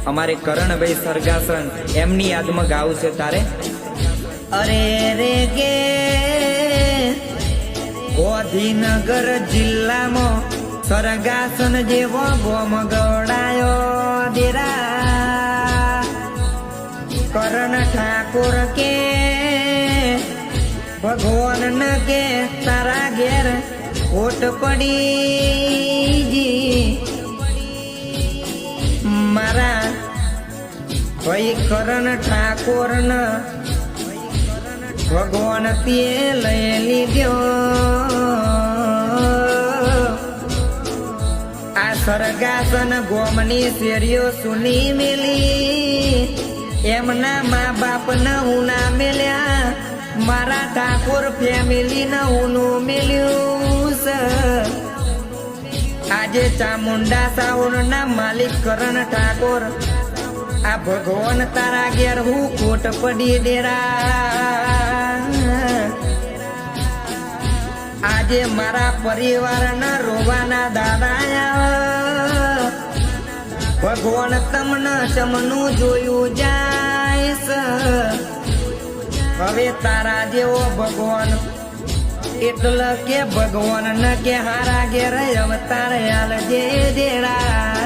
અમારે કરણભાઈ સરગાસન એમની યાદમાં ગાવું છે તારે। અરે રે ગે ગાંધીનગર જિલ્લામાં સરગાસન જેવો ગોમ ગવડાયો દેરા। કરણ ઠાકોર કે ભગવાન ન કે તારા ઘેર ખોટ પડી મારા ભાઈ કરણ ઠાકોર ન ભગવાન તે લઈ લીધો। આ સરગાસન ગોમની શેરીઓ સુની મેલી એમના મા બાપ ન હું ના મેલ્યા મારા ઠાકોર ફેમિલી ન હું મેલ્યું છે। આજે ચામુંડા સાવર ના માલિક કરણ ઠાકોર આ ભગવાન તારા ઘેર હું ખોટ પડી ડેરા। આજે મારા પરિવારના રોવાના દાદા ભગવાન તમને સમનું જોયું જાય છે। હવે તારા જેવો ભગવાન એટલે કે ભગવાન ન કે હારા ઘેર અવતાર હાલ જે દેરા।